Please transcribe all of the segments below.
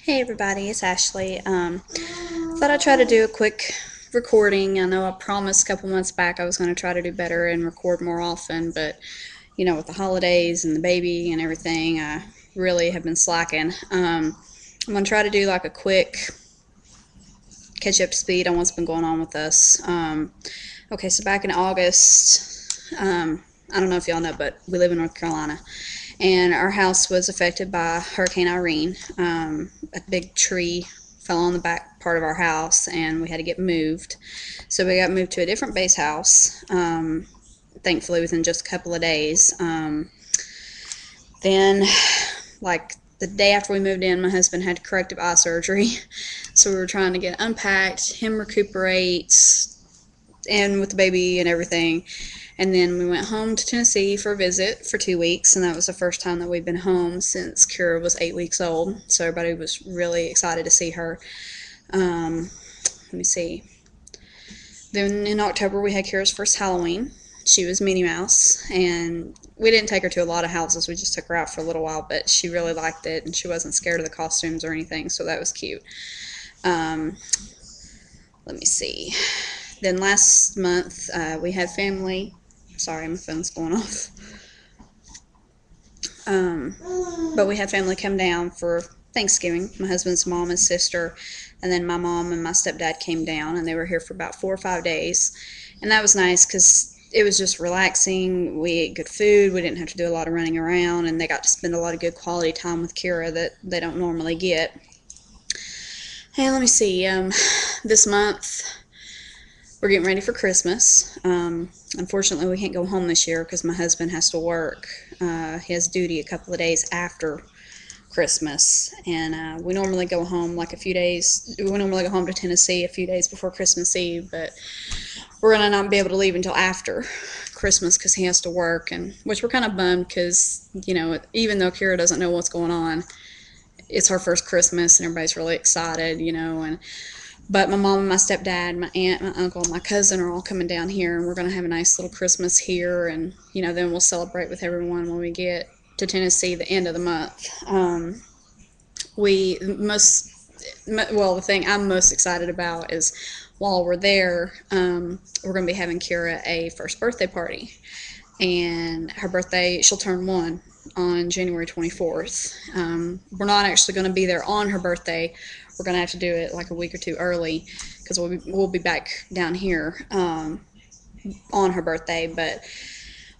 Hey everybody, it's Ashley. Thought I'd try to do a quick recording. I know I promised a couple months back I was going to try to do better and record more often, but with the holidays and the baby and everything, I really have been slacking. I'm going to try to do like a quick catch up speed on what's been going on with us. Okay, so back in August, I don't know if y'all know, but we live in North Carolina, and our house was affected by Hurricane Irene. A big tree fell on the back part of our house, and we had to get moved. So we got moved to a different base house, thankfully within just a couple of days. Then, like the day after we moved in, my husband had corrective eye surgery. So we were trying to get unpacked, him recuperate, and with the baby and everything. And then we went home to Tennessee for a visit for 2 weeks, and that was the first time that we've been home since Kira was 8 weeks old. So everybody was really excited to see her. Let me see. Then in October we had Kira's first Halloween. She was Minnie Mouse, and we didn't take her to a lot of houses. We just took her out for a little while, but she really liked it, and she wasn't scared of the costumes or anything, so that was cute. Let me see. Then last month we had family. Sorry, my phone's going off. But we had family come down for Thanksgiving. My husband's mom and sister, and then my mom and my stepdad came down, and they were here for about 4 or 5 days. And that was nice because it was just relaxing. We ate good food. We didn't have to do a lot of running around, and they got to spend a lot of good quality time with Kira that they don't normally get. Hey, let me see. This month we're getting ready for Christmas. Unfortunately, we can't go home this year because my husband has to work. He has duty a couple of days after Christmas, and we normally go home like a few days. We normally go home to Tennessee a few days before Christmas Eve, but we're gonna not be able to leave until after Christmas because he has to work, and which we're kind of bummed because even though Kira doesn't know what's going on, it's her first Christmas and everybody's really excited, and but my mom and my stepdad, my aunt, my uncle, and my cousin are all coming down here, and we're going to have a nice little Christmas here, and then we'll celebrate with everyone when we get to Tennessee the end of the month. The thing I'm most excited about is while we're there, we're going to be having Kira a first birthday party, and her birthday, she'll turn 1 on January 24th. We're not actually going to be there on her birthday. We're going to have to do it like a week or two early because we'll be back down here on her birthday. But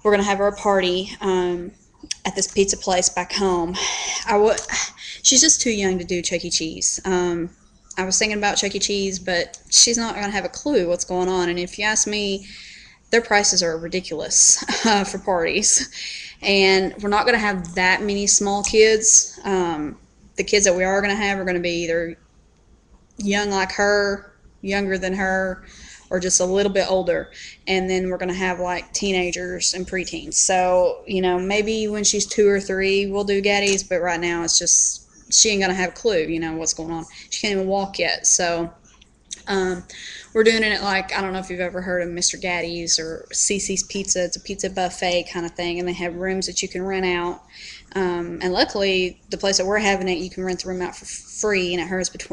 we're going to have her a party at this pizza place back home. She's just too young to do Chuck E. Cheese. I was thinking about Chuck E. Cheese, but she's not going to have a clue what's going on. And if you ask me, their prices are ridiculous for parties. And we're not going to have that many small kids. The kids that we are going to have are going to be either young like her, younger than her, or just a little bit older. And then we're going to have like teenagers and preteens. So, maybe when she's 2 or 3, we'll do Gaddies, but right now it's just, she ain't going to have a clue, what's going on. She can't even walk yet. So, we're doing it like, I don't know if you've ever heard of Mr. Gaddy's or Cece's Pizza. It's a pizza buffet kind of thing, and they have rooms that you can rent out. And luckily, the place that we're having it, you can rent the room out for free, and it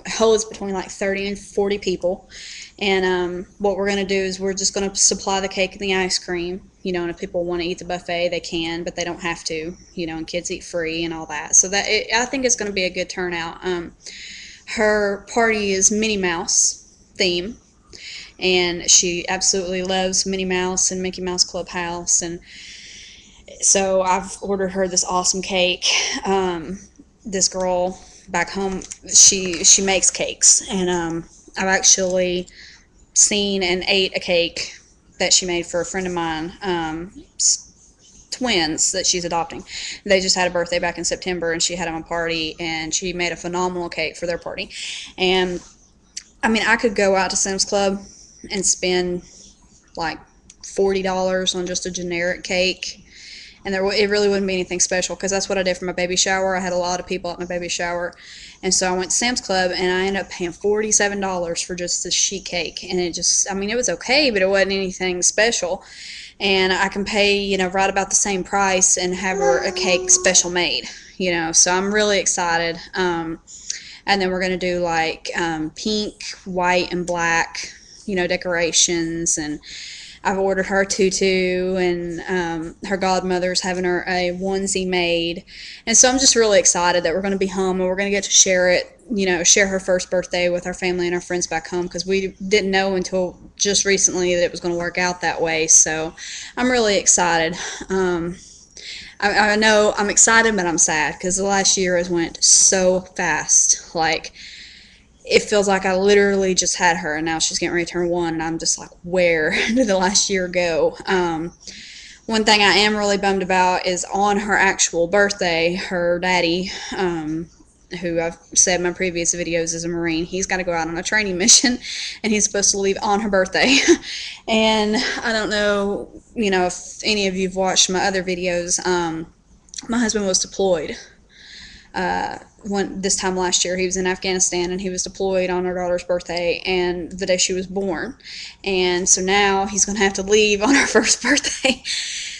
holds between like 30 and 40 people. And what we're going to do is we're just going to supply the cake and the ice cream, and if people want to eat the buffet, they can, but they don't have to, and kids eat free and all that. So I think it's going to be a good turnout. Her party is Minnie Mouse theme, and she absolutely loves Minnie Mouse and Mickey Mouse Clubhouse, and so I've ordered her this awesome cake. This girl back home, she makes cakes, and I've actually seen and ate a cake that she made for a friend of mine, twins that she's adopting. They just had a birthday back in September, and she had them a party, and she made a phenomenal cake for their party. And I mean, I could go out to Sam's Club and spend like $40 on just a generic cake, and it really wouldn't be anything special because that's what I did for my baby shower. I had a lot of people at my baby shower, and so I went to Sam's Club, and I ended up paying $47 for just this sheet cake, and it was okay, but it wasn't anything special. And I can pay, right about the same price and have her a cake special made, so I'm really excited. And then we're going to do like pink, white, and black, decorations. And I've ordered her a tutu, and her godmother's having her a onesie made. And so I'm just really excited that we're going to be home and we're going to get to share it, share her first birthday with our family and our friends back home, because we didn't know until just recently that it was going to work out that way. So I'm really excited. I know I'm excited, but I'm sad because the last year has went so fast. Like, it feels like I literally just had her, and now she's getting ready to turn 1, and I'm just like, where did the last year go? One thing I am really bummed about is on her actual birthday, her daddy, who I've said in my previous videos is a Marine, he's got to go out on a training mission, and he's supposed to leave on her birthday. And I don't know, if any of you have watched my other videos. My husband was deployed. This time last year, he was in Afghanistan, and he was deployed on our daughter's birthday and the day she was born. And so now he's going to have to leave on her first birthday.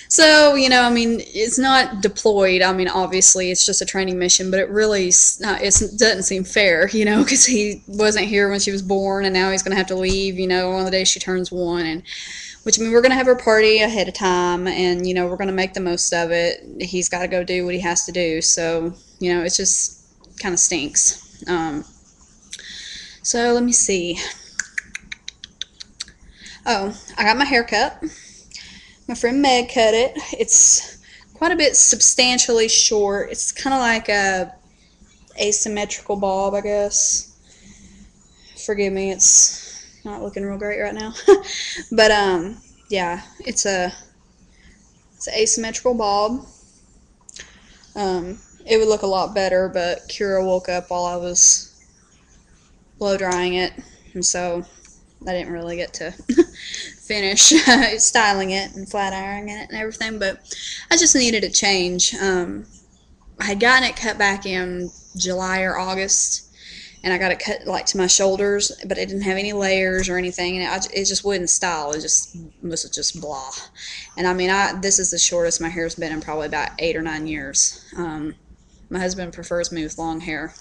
So, it's not deployed. Obviously, it's just a training mission, but it really it doesn't seem fair, because he wasn't here when she was born, and now he's going to have to leave, on the day she turns 1. And which we're going to have our party ahead of time, and, we're going to make the most of it. He's got to go do what he has to do. So, it just kind of stinks. So let me see. Oh, I got my hair cut. My friend Meg cut it. It's quite a bit substantially short. It's kind of like a asymmetrical bob, I guess. Forgive me, it's not looking real great right now. But yeah, it's an asymmetrical bob. It would look a lot better, but Kira woke up while I was blow drying it, and so I didn't really get to finish styling it and flat ironing it and everything, but I just needed a change. I had gotten it cut back in July or August, and I got it cut like to my shoulders, but it didn't have any layers or anything, and it just wouldn't style. It was just blah. And this is the shortest my hair's been in probably about 8 or 9 years. My husband prefers me with long hair,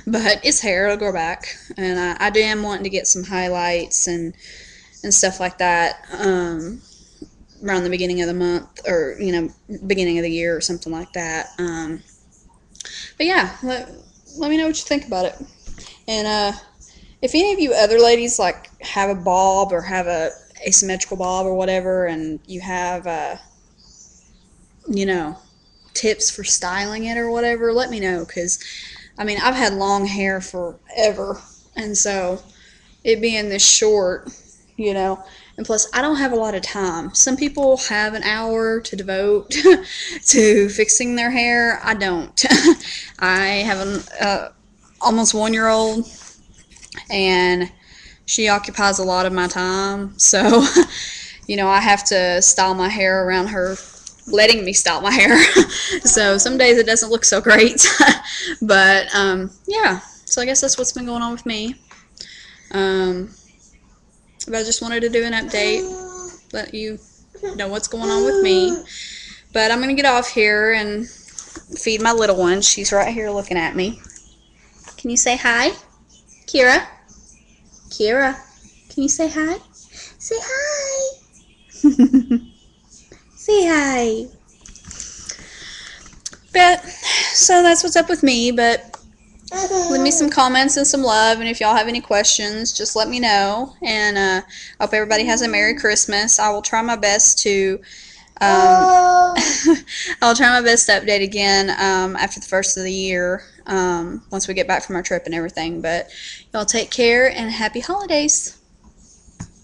but it's hair, it'll grow back. And I am wanting to get some highlights and stuff like that around the beginning of the month, or beginning of the year or something like that. But yeah, let me know what you think about it. And if any of you other ladies like have a bob or have a asymmetrical bob or whatever, and you have tips for styling it or whatever, let me know, because I've had long hair forever, and so it being this short, and plus I don't have a lot of time. Some people have an hour to devote to fixing their hair. I don't. I have an almost 1-year-old, and she occupies a lot of my time, so I have to style my hair around her letting me style my hair. So some days it doesn't look so great. But yeah, so I guess that's what's been going on with me. But I just wanted to do an update, let you know what's going on with me. But I'm going to get off here and feed my little one. She's right here looking at me. Can you say hi? Kira? Kira, can you say hi? Say hi. Say hi. But, so that's what's up with me, but leave me some comments and some love, and if y'all have any questions, just let me know. And I hope everybody has a Merry Christmas. I will try my best to I'll try my best to update again after the first of the year, once we get back from our trip and everything. But y'all take care, and happy holidays.